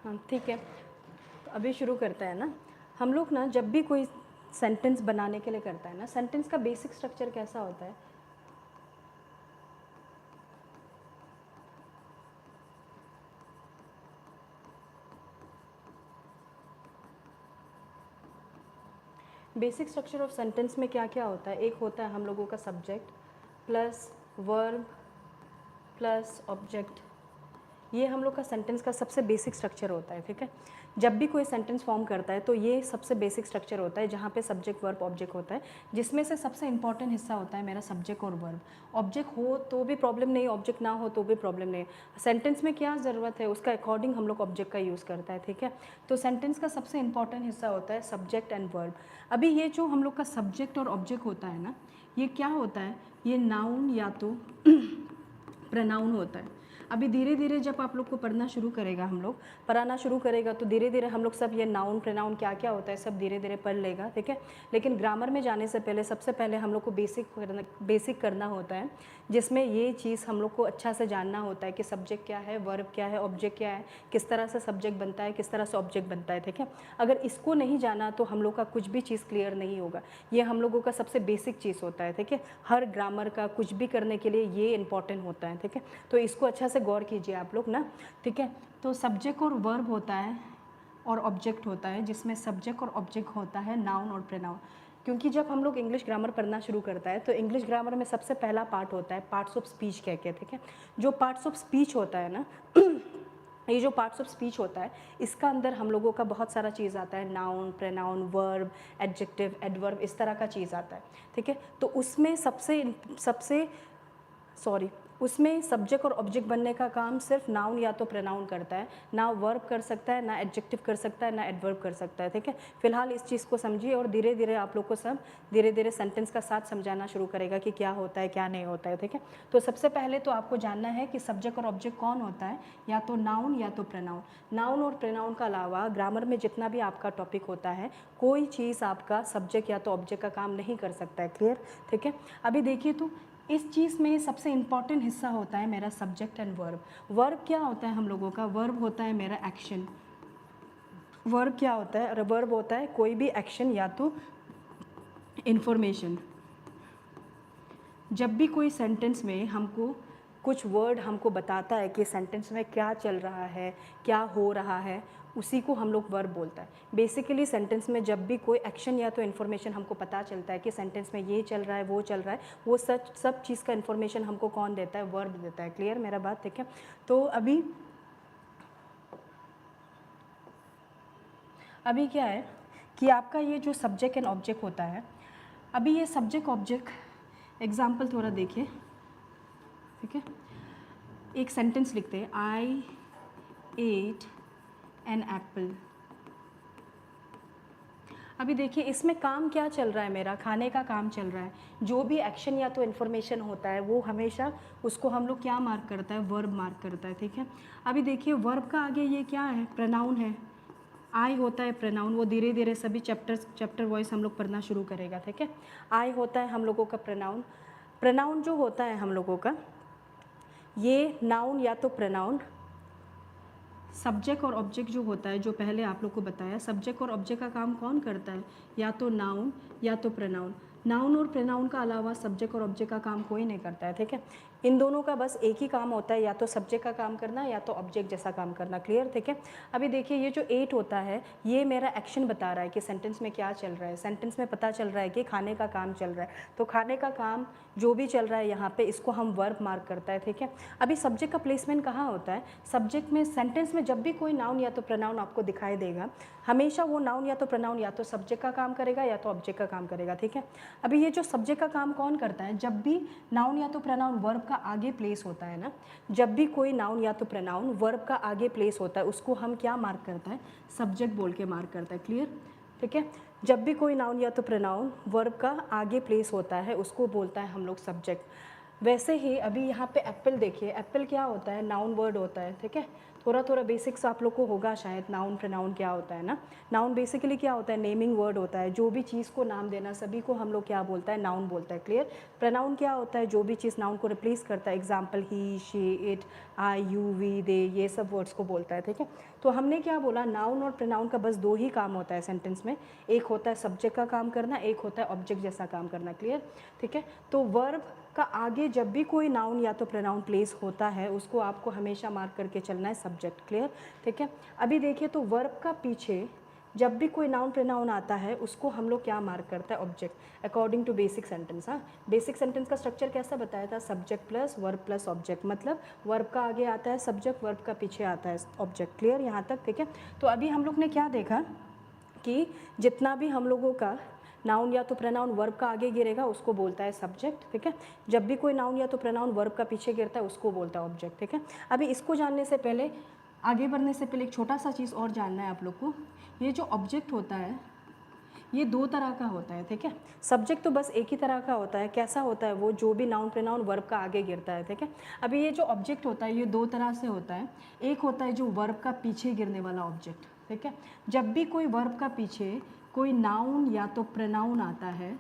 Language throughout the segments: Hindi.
हाँ ठीक है, तो अभी शुरू करते हैं ना। हम लोग ना जब भी कोई सेंटेंस बनाने के लिए करता है ना, सेंटेंस का बेसिक स्ट्रक्चर कैसा होता है? बेसिक स्ट्रक्चर ऑफ सेंटेंस में क्या क्या होता है? एक होता है हम लोगों का subject plus verb plus object. ये हम लोग का सेंटेंस का सबसे बेसिक स्ट्रक्चर होता है, ठीक है। जब भी कोई सेंटेंस फॉर्म करता है तो ये सबसे बेसिक स्ट्रक्चर होता है, जहाँ पे सब्जेक्ट वर्ब ऑब्जेक्ट होता है, जिसमें से सबसे इंपॉर्टेंट हिस्सा होता है मेरा सब्जेक्ट और वर्ब। ऑब्जेक्ट हो तो भी प्रॉब्लम नहीं, ऑब्जेक्ट ना हो तो भी प्रॉब्लम नहीं। सेंटेंस में क्या ज़रूरत है उसका अकॉर्डिंग हम लोग ऑब्जेक्ट का यूज़ करता है, ठीक है। तो सेंटेंस का सबसे इंपॉर्टेंट हिस्सा होता है सब्जेक्ट एंड वर्ब। अभी ये जो हम लोग का सब्जेक्ट और ऑब्जेक्ट होता है ना, ये क्या होता है? ये नाउन या तो प्रनाउन होता है। अभी धीरे धीरे जब आप लोग को पढ़ना शुरू करेगा, हम लोग पढ़ाना शुरू करेगा तो धीरे धीरे हम लोग सब ये नाउन प्रनाउन क्या क्या होता है सब धीरे धीरे पढ़ लेगा, ठीक है। लेकिन ग्रामर में जाने से पहले सबसे पहले हम लोग को बेसिक करना होता है, जिसमें ये चीज़ हम लोग को अच्छा से जानना होता है कि सब्जेक्ट क्या है, वर्ब क्या है, ऑब्जेक्ट क्या है, किस तरह से सब्जेक्ट बनता है, किस तरह से ऑब्जेक्ट बनता है, ठीक है। अगर इसको नहीं जाना तो हम लोग का कुछ भी चीज़ क्लियर नहीं होगा। ये हम लोगों का सबसे बेसिक चीज़ होता है, ठीक है। हर ग्रामर का कुछ भी करने के लिए ये इंपॉर्टेंट होता है, ठीक है। तो इसको अच्छा से गौर कीजिए आप लोग ना, ठीक है। तो सब्जेक्ट और वर्ब होता है और ऑब्जेक्ट होता है, जिसमें सब्जेक्ट और ऑब्जेक्ट होता है नाउन और प्रोनाउन। क्योंकि जब हम लोग इंग्लिश ग्रामर पढ़ना शुरू करता है तो इंग्लिश ग्रामर में सबसे पहला पार्ट होता है पार्ट्स ऑफ स्पीच कह के, ठीक है। जो पार्ट्स ऑफ स्पीच होता है ना ये जो पार्ट्स ऑफ स्पीच होता है इसका अंदर हम लोगों का बहुत सारा चीज़ आता है, noun pronoun verb adjective adverb, इस तरह का चीज़ आता है, ठीक है। तो उसमें सबसे सबसे सॉरी उसमें सब्जेक्ट और ऑब्जेक्ट बनने का काम सिर्फ नाउन या तो प्रोनाउन करता है, ना वर्ब कर सकता है, ना एडजेक्टिव कर सकता है, ना एडवर्ब कर सकता है, ठीक है। फिलहाल इस चीज़ को समझिए और धीरे धीरे आप लोग को सब धीरे धीरे सेंटेंस का साथ समझाना शुरू करेगा कि क्या होता है क्या नहीं होता है, ठीक है। तो सबसे पहले तो आपको जानना है कि सब्जेक्ट और ऑब्जेक्ट कौन होता है, या तो नाउन या तो प्रोनाउन। नाउन और प्रोनाउन का अलावा ग्रामर में जितना भी आपका टॉपिक होता है कोई चीज़ आपका सब्जेक्ट या तो ऑब्जेक्ट का काम नहीं कर सकता है, क्लियर, ठीक है। अभी देखिए तो इस चीज़ में सबसे इम्पॉर्टेंट हिस्सा होता है मेरा सब्जेक्ट एंड वर्ब। वर्ब क्या होता है हम लोगों का? वर्ब होता है मेरा एक्शन। वर्ब क्या होता है? अरे वर्ब होता है कोई भी एक्शन या तो इन्फॉर्मेशन। जब भी कोई सेंटेंस में हमको कुछ वर्ड हमको बताता है कि सेंटेंस में क्या चल रहा है, क्या हो रहा है, उसी को हम लोग वर्ब बोलता है। बेसिकली सेंटेंस में जब भी कोई एक्शन या तो इन्फॉर्मेशन हमको पता चलता है कि सेंटेंस में ये चल रहा है वो चल रहा है, वो सब चीज़ का इन्फॉर्मेशन हमको कौन देता है? वर्ब देता है, क्लियर मेरा बात, ठीक है। तो अभी क्या है कि आपका ये जो सब्जेक्ट एंड ऑब्जेक्ट होता है, अभी ये सब्जेक्ट ऑब्जेक्ट एग्जाम्पल थोड़ा देखिए, ठीक है। एक सेंटेंस लिखते हैं, आई एट एन एप्पल। अभी देखिए इसमें काम क्या चल रहा है? मेरा खाने का काम चल रहा है। जो भी एक्शन या तो इन्फॉर्मेशन होता है वो हमेशा उसको हम लोग क्या मार्क करता है? वर्ब मार्क करता है, ठीक है। अभी देखिए वर्ब का आगे ये क्या है? प्रोनाउन है। आई होता है प्रोनाउन, वो धीरे धीरे सभी चैप्टर वाइज हम लोग पढ़ना शुरू करेगा, ठीक है। आई होता है हम लोगों का प्रोनाउन। प्रोनाउन जो होता है हम लोगों का, ये नाउन या तो प्रोनाउन, सब्जेक्ट और ऑब्जेक्ट जो होता है, जो पहले आप लोग को बताया, सब्जेक्ट और ऑब्जेक्ट का काम कौन करता है? या तो नाउन या तो प्रोनाउन। नाउन और प्रोनाउन का अलावा सब्जेक्ट और ऑब्जेक्ट का काम कोई नहीं करता है, ठीक है। इन दोनों का बस एक ही काम होता है, या तो सब्जेक्ट का काम करना या तो ऑब्जेक्ट जैसा काम करना, क्लियर, ठीक है। अभी देखिए ये जो 8 होता है ये मेरा एक्शन बता रहा है कि सेंटेंस में क्या चल रहा है। सेंटेंस में पता चल रहा है कि खाने का काम चल रहा है, तो खाने का काम जो भी चल रहा है यहाँ पे इसको हम वर्ब मार्क करता है, ठीक है। अभी सब्जेक्ट का प्लेसमेंट कहाँ होता है? सब्जेक्ट में सेंटेंस में जब भी कोई नाउन या तो प्रोनाउन आपको दिखाई देगा, हमेशा वो नाउन या तो प्रोनाउन या तो सब्जेक्ट का काम करेगा या तो ऑब्जेक्ट का काम करेगा, ठीक है। अभी ये जो सब्जेक्ट का काम कौन करता है? जब भी नाउन या तो प्रोनाउन वर्ब का आगे प्लेस होता है ना, जब भी कोई नाउन या तो प्रोनाउन वर्ब का आगे प्लेस होता है उसको हम क्या मार्क करता है? सब्जेक्ट बोल के मार्क करता है, क्लियर, ठीक है। जब भी कोई नाउन या तो प्रोनाउन वर्ब का आगे प्लेस होता है उसको बोलता है हम लोग सब्जेक्ट। वैसे ही अभी यहाँ पे एप्पल देखिए, एप्पल क्या होता है, नाउन वर्ड होता है, ठीक है। थोड़ा थोड़ा बेसिक्स आप लोग को होगा शायद, नाउन प्रोनाउन क्या होता है ना। नाउन बेसिकली क्या होता है, नेमिंग वर्ड होता है, जो भी चीज़ को नाम देना, सभी को हम लोग क्या बोलता है, नाउन बोलता है, क्लियर। प्रोनाउन क्या होता है, जो भी चीज़ नाउन को रिप्लेस करता है, example he, she, it, I, you, we, they, ये सब वर्ड्स को बोलता है, ठीक है। तो हमने क्या बोला, नाउन और प्रोनाउन का बस दो ही काम होता है सेंटेंस में, एक होता है सब्जेक्ट का काम करना, एक होता है ऑब्जेक्ट जैसा काम करना, क्लियर, ठीक है। तो वर्ब का आगे जब भी कोई नाउन या तो प्रोनाउन प्लेस होता है, उसको आपको हमेशा मार्क करके चलना है सब्जेक्ट, क्लियर, ठीक है। अभी देखिए तो वर्ब का पीछे जब भी कोई नाउन प्रोनाउन आता है, उसको हम लोग क्या मार्क करता है, object, according to basic sentence. हाँ, बेसिक सेंटेंस का स्ट्रक्चर कैसा बताया था, subject plus verb plus object, मतलब वर्ब का आगे आता है सब्जेक्ट, वर्ब का पीछे आता है ऑब्जेक्ट, क्लियर यहाँ तक, ठीक है। तो अभी हम लोग ने क्या देखा कि जितना भी हम लोगों का नाउन या तो प्रोनाउन वर्ब का आगे गिरेगा उसको बोलता है सब्जेक्ट, ठीक है। जब भी कोई नाउन या तो प्रोनाउन वर्ब का पीछे गिरता है उसको बोलता है ऑब्जेक्ट, ठीक है। अभी इसको जानने से पहले, आगे बढ़ने से पहले एक छोटा सा चीज़ और जानना है आप लोग को। ये जो ऑब्जेक्ट होता है ये दो तरह का होता है, ठीक है। सब्जेक्ट तो बस एक ही तरह का होता है, कैसा होता है वो, जो भी नाउन प्रोनाउन वर्ब का आगे गिरता है, ठीक है। अभी ये जो ऑब्जेक्ट होता है ये दो तरह से होता है। एक होता है जो वर्ब का पीछे गिरने वाला ऑब्जेक्ट, ठीक है। जब भी कोई वर्ब का पीछे कोई नाउन या तो प्रोनाउन आता है,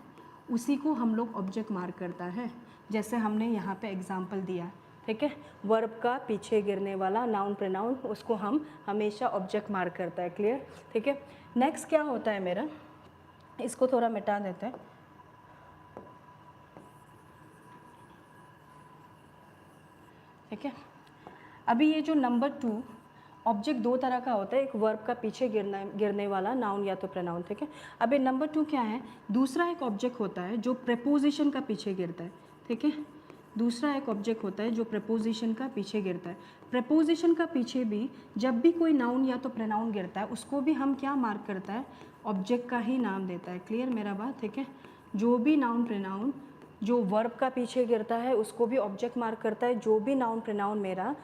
उसी को हम लोग ऑब्जेक्ट मार्क करता है, जैसे हमने यहाँ पे एग्जाम्पल दिया, ठीक है। वर्ब का पीछे गिरने वाला नाउन प्रोनाउन, उसको हम हमेशा ऑब्जेक्ट मार्क करता है, क्लियर, ठीक है। नेक्स्ट क्या होता है मेरा, इसको थोड़ा मिटा देते हैं, ठीक है। अभी ये जो नंबर 2 ऑब्जेक्ट दो तरह का होता है, एक वर्ब का पीछे गिरने वाला नाउन या तो प्रोनाउन, ठीक है। अभी नंबर 2 क्या है, दूसरा एक ऑब्जेक्ट होता है जो प्रेपोजिशन का पीछे गिरता है, ठीक है। दूसरा एक ऑब्जेक्ट होता है जो प्रेपोजिशन का पीछे गिरता है। प्रेपोजिशन का पीछे भी जब भी कोई नाउन या तो प्रोनाउन गिरता है, उसको भी हम क्या मार्क करता है, ऑब्जेक्ट का ही नाम देता है, क्लियर मेरा बात, ठीक है। जो भी नाउन प्रोनाउन जो वर्ब का पीछे गिरता है उसको भी ऑब्जेक्ट मार्क करता है, जो भी नाउन प्रोनाउन मेरा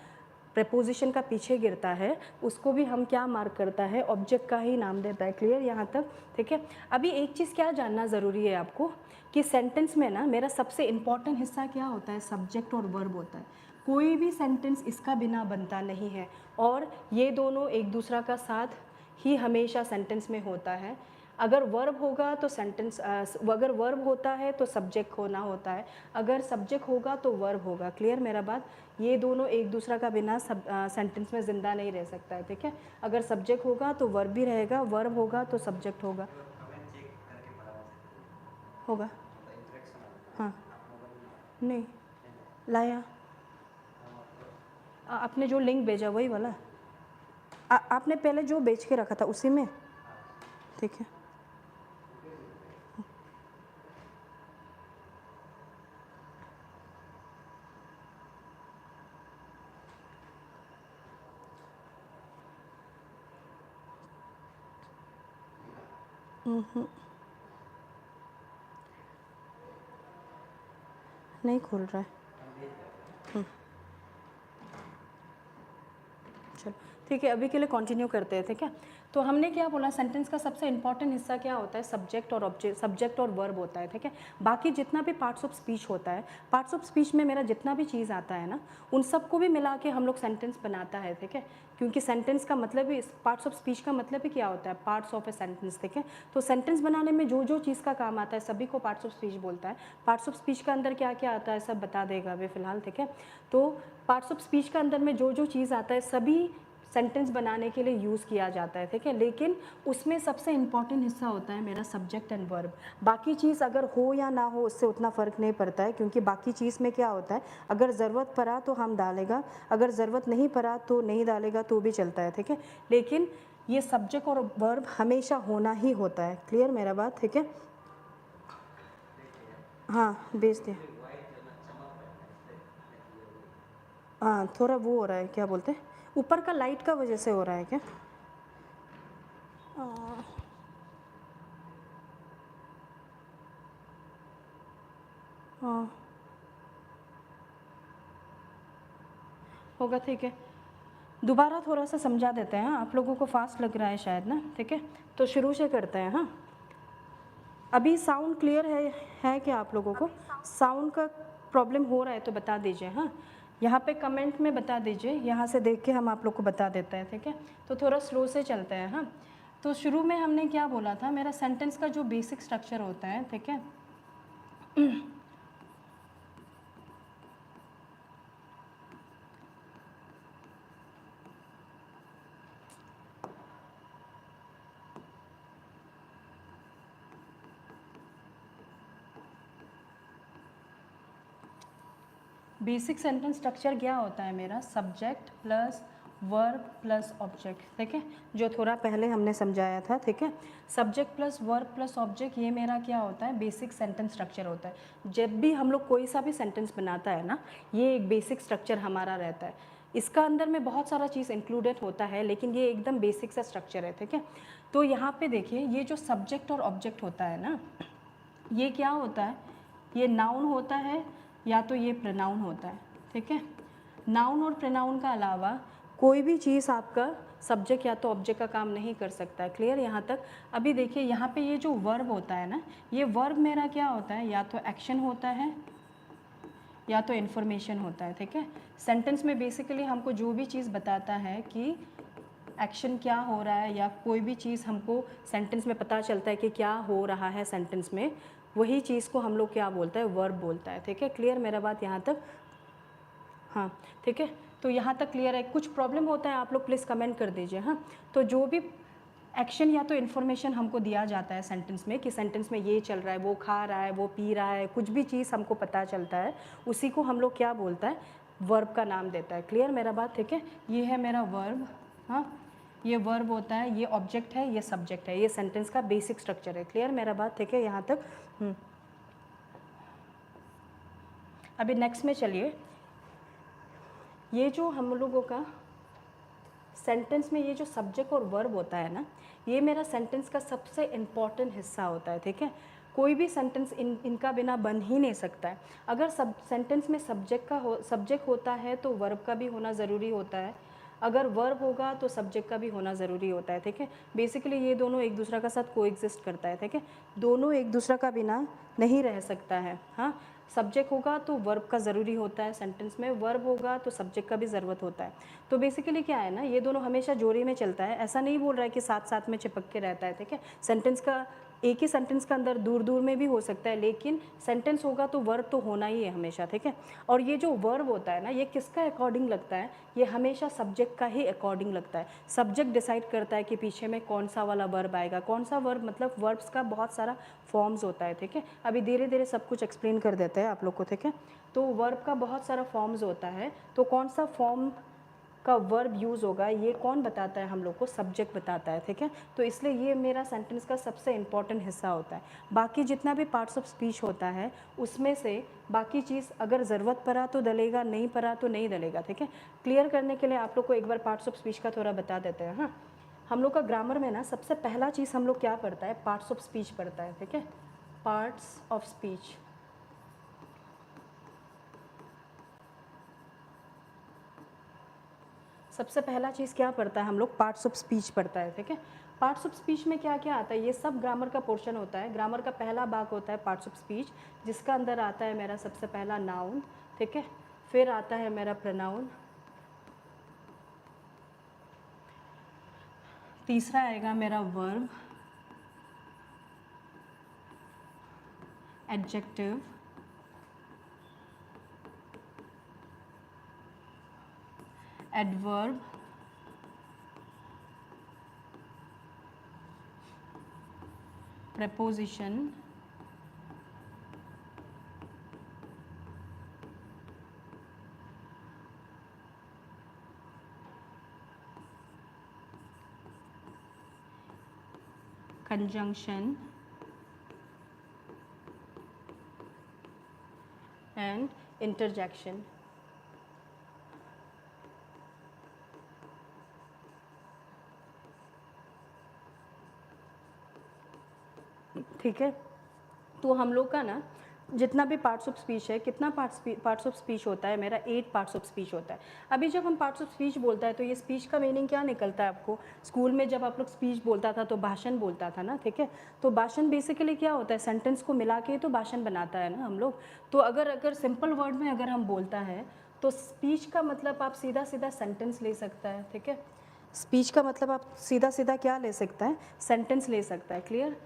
प्रेपोजिशन का पीछे गिरता है उसको भी हम क्या मार्क करता है, ऑब्जेक्ट का ही नाम देता है, क्लियर यहाँ तक, ठीक है। अभी एक चीज़ क्या जानना ज़रूरी है आपको कि सेंटेंस में ना मेरा सबसे इम्पॉर्टेंट हिस्सा क्या होता है, सब्जेक्ट और वर्ब होता है। कोई भी सेंटेंस इसका बिना बनता नहीं है, और ये दोनों एक दूसरा का साथ ही हमेशा सेंटेंस में होता है। अगर वर्ब होगा तो सेंटेंस, अगर वर्ब होता है तो सब्जेक्ट होना होता है, अगर सब्जेक्ट होगा तो वर्ब होगा, क्लियर मेरा बात। ये दोनों एक दूसरा का बिना सेंटेंस में ज़िंदा नहीं रह सकता है, ठीक है। अगर सब्जेक्ट होगा तो वर्ब भी रहेगा, वर्ब होगा तो सब्जेक्ट होगा, होगा। हाँ, नहीं लाया, आपने जो लिंक भेजा वही वाला, आपने पहले जो बेच के रखा था उसी में, ठीक है। नहीं खुल रहा है, चलो ठीक है, अभी के लिए कंटिन्यू करते हैं, ठीक है। तो हमने क्या बोला, सेंटेंस का सबसे इंपॉर्टेंट हिस्सा क्या होता है, सब्जेक्ट और ऑब्जेक्ट, सब्जेक्ट और वर्ब होता है, ठीक है। बाकी जितना भी पार्ट्स ऑफ स्पीच होता है, पार्ट्स ऑफ स्पीच में मेरा जितना भी चीज़ आता है ना, उन सबको भी मिला के हम लोग सेंटेंस बनाता है, ठीक है। क्योंकि सेंटेंस का मतलब ही, पार्ट्स ऑफ स्पीच का मतलब ही क्या होता है, पार्ट्स ऑफ ए सेंटेंस, ठीक है। तो सेंटेंस बनाने में जो जो चीज़ का काम आता है सभी को पार्ट्स ऑफ स्पीच बोलता है। पार्ट्स ऑफ स्पीच का अंदर क्या क्या आता है सब बता देगा अभी फ़िलहाल, ठीक है। तो पार्ट्स ऑफ स्पीच का अंदर में जो जो चीज़ आता है सभी सेंटेंस बनाने के लिए यूज़ किया जाता है, ठीक है। लेकिन उसमें सबसे इम्पॉर्टेंट हिस्सा होता है मेरा सब्जेक्ट एंड वर्ब। बाकी चीज़ अगर हो या ना हो उससे उतना फ़र्क नहीं पड़ता है, क्योंकि बाकी चीज़ में क्या होता है, अगर ज़रूरत पड़ा तो हम डालेगा, अगर ज़रूरत नहीं पड़ा तो नहीं डालेगा तो भी चलता है, ठीक है। लेकिन ये सब्जेक्ट और वर्ब हमेशा होना ही होता है, क्लियर मेरा बात, ठीक है। हाँ भेज दिया, हाँ थोड़ा वो हो रहा है, क्या बोलते हैं, ऊपर का लाइट का वजह से हो रहा है क्या, हाँ होगा, ठीक है। दोबारा थोड़ा सा समझा देते हैं, आप लोगों को फास्ट लग रहा है शायद ना, ठीक है। तो शुरू से करते हैं। हाँ, अभी साउंड क्लियर है क्या आप लोगों को, साउंड का प्रॉब्लम हो रहा है तो बता दीजिए। हाँ, यहाँ पे कमेंट में बता दीजिए, यहाँ से देख के हम आप लोग को बता देते हैं, ठीक है। तो थोड़ा स्लो से चलते हैं। हाँ, तो शुरू में हमने क्या बोला था, मेरा सेंटेंस का जो बेसिक स्ट्रक्चर होता है, ठीक है। बेसिक सेंटेंस स्ट्रक्चर क्या होता है मेरा, subject plus verb plus object, ठीक है, जो थोड़ा पहले हमने समझाया था, ठीक है। Subject plus verb plus object, ये मेरा क्या होता है, बेसिक सेंटेंस स्ट्रक्चर होता है। जब भी हम लोग कोई सा भी सेंटेंस बनाता है ना, ये एक बेसिक स्ट्रक्चर हमारा रहता है। इसका अंदर में बहुत सारा चीज़ इंक्लूडेड होता है, लेकिन ये एकदम बेसिक सा स्ट्रक्चर है, ठीक है। तो यहाँ पे देखिए, ये जो सब्जेक्ट और ऑब्जेक्ट होता है ना, ये क्या होता है, ये नाउन होता है या तो ये प्रनाउन होता है, ठीक है। नाउन और प्रनाउन का अलावा कोई भी चीज़ आपका सब्जेक्ट या तो ऑब्जेक्ट का काम नहीं कर सकता है। क्लियर यहाँ तक। अभी देखिए यहाँ पे ये जो वर्ब होता है ना, ये वर्ब मेरा क्या होता है, या तो एक्शन होता है या तो इन्फॉर्मेशन होता है, ठीक है। सेंटेंस में बेसिकली हमको जो भी चीज़ बताता है कि एक्शन क्या हो रहा है, या कोई भी चीज़ हमको सेंटेंस में पता चलता है कि क्या हो रहा है सेंटेंस में, वही चीज़ को हम लोग क्या बोलता है, वर्ब बोलता है, ठीक है। क्लियर मेरा बात यहाँ तक। हाँ, ठीक है। तो यहाँ तक क्लियर है। कुछ प्रॉब्लम होता है आप लोग प्लीज़ कमेंट कर दीजिए। हाँ, तो जो भी एक्शन या तो इन्फॉर्मेशन हमको दिया जाता है सेंटेंस में, कि सेंटेंस में ये चल रहा है, वो खा रहा है, वो पी रहा है, कुछ भी चीज़ हमको पता चलता है, उसी को हम लोग क्या बोलता है, वर्ब का नाम देता है। क्लियर मेरा बात, ठीक है। ये है मेरा वर्ब। हाँ, ये वर्ब होता है, ये ऑब्जेक्ट है, ये सब्जेक्ट है, ये सेंटेंस का बेसिक स्ट्रक्चर है। क्लियर मेरा बात, ठीक है यहाँ तक। अभी नेक्स्ट में चलिए, ये जो हम लोगों का सेंटेंस में ये जो सब्जेक्ट और वर्ब होता है ना, ये मेरा सेंटेंस का सबसे इम्पॉर्टेंट हिस्सा होता है, ठीक है। कोई भी सेंटेंस इनका बिना बन ही नहीं सकता है। अगर सब सेंटेंस में सब्जेक्ट होता है तो वर्ब का भी होना ज़रूरी होता है, अगर वर्ब होगा तो सब्जेक्ट का भी होना ज़रूरी होता है, ठीक है। बेसिकली ये दोनों एक दूसरा का साथ कोएग्जिस्ट करता है, ठीक है। दोनों एक दूसरा का बिना नहीं रह सकता है। हाँ, सब्जेक्ट होगा तो वर्ब का ज़रूरी होता है सेंटेंस में, वर्ब होगा तो सब्जेक्ट का भी ज़रूरत होता है। तो बेसिकली क्या है ना, ये दोनों हमेशा जोड़ी में चलता है, ऐसा नहीं बोल रहा है कि साथ साथ में चिपक के रहता है, ठीक है। सेंटेंस का एक ही सेंटेंस का अंदर दूर दूर में भी हो सकता है, लेकिन सेंटेंस होगा तो वर्ब तो होना ही है हमेशा, ठीक है। और ये जो वर्ब होता है ना, ये किसका अकॉर्डिंग लगता है, ये हमेशा सब्जेक्ट का ही अकॉर्डिंग लगता है। सब्जेक्ट डिसाइड करता है कि पीछे में कौन सा वाला वर्ब आएगा, कौन सा वर्ब, मतलब वर्ब्स का बहुत सारा फॉर्म्स होता है, ठीक है। अभी धीरे धीरे सब कुछ एक्सप्लेन कर देते हैं आप लोग को, ठीक है। तो वर्ब का बहुत सारा फॉर्म्स होता है, तो कौन सा फॉर्म का वर्ब यूज़ होगा ये कौन बताता है हम लोग को, सब्जेक्ट बताता है, ठीक है। तो इसलिए ये मेरा सेंटेंस का सबसे इम्पॉर्टेंट हिस्सा होता है। बाकी जितना भी पार्ट्स ऑफ स्पीच होता है उसमें से बाकी चीज़ अगर ज़रूरत पड़ा तो डलेगा, नहीं पड़ा तो नहीं डलेगा, ठीक है। क्लियर करने के लिए आप लोग को एक बार पार्ट्स ऑफ स्पीच का थोड़ा बता देते हैं। हाँ, हम लोग का ग्रामर में ना सबसे पहला चीज़ हम लोग क्या पढ़ता है, पार्ट्स ऑफ स्पीच पढ़ता है, ठीक है। पार्ट्स ऑफ स्पीच, सबसे पहला चीज़ क्या पढ़ता है हम लोग, पार्ट्स ऑफ स्पीच पढ़ता है, ठीक है। पार्ट्स ऑफ स्पीच में क्या क्या आता है, ये सब ग्रामर का पोर्शन होता है। ग्रामर का पहला भाग होता है पार्ट्स ऑफ स्पीच, जिसका अंदर आता है मेरा सबसे पहला नाउन, ठीक है। फिर आता है मेरा प्रनाउन, तीसरा आएगा मेरा verb, adjective, adverb, preposition, conjunction and interjection, ठीक है। तो हम लोग का ना जितना भी पार्ट्स ऑफ स्पीच है, कितना पार्ट्स ऑफ स्पीच होता है मेरा, 8 पार्ट्स ऑफ स्पीच होता है। अभी जब हम पार्ट्स ऑफ स्पीच बोलता है तो ये स्पीच का मीनिंग क्या निकलता है आपको? स्कूल में जब आप लोग स्पीच बोलता था तो भाषण बोलता था ना, ठीक है। तो भाषण बेसिकली क्या होता है, सेंटेंस को मिला के तो भाषण बनाता है ना हम लोग। तो अगर सिंपल वर्ड में अगर हम बोलता है तो स्पीच का मतलब आप सीधा सीधा सेंटेंस ले सकता है, ठीक है। स्पीच का मतलब आप सीधा सीधा क्या ले सकता है, सेंटेंस ले सकता है। क्लियर?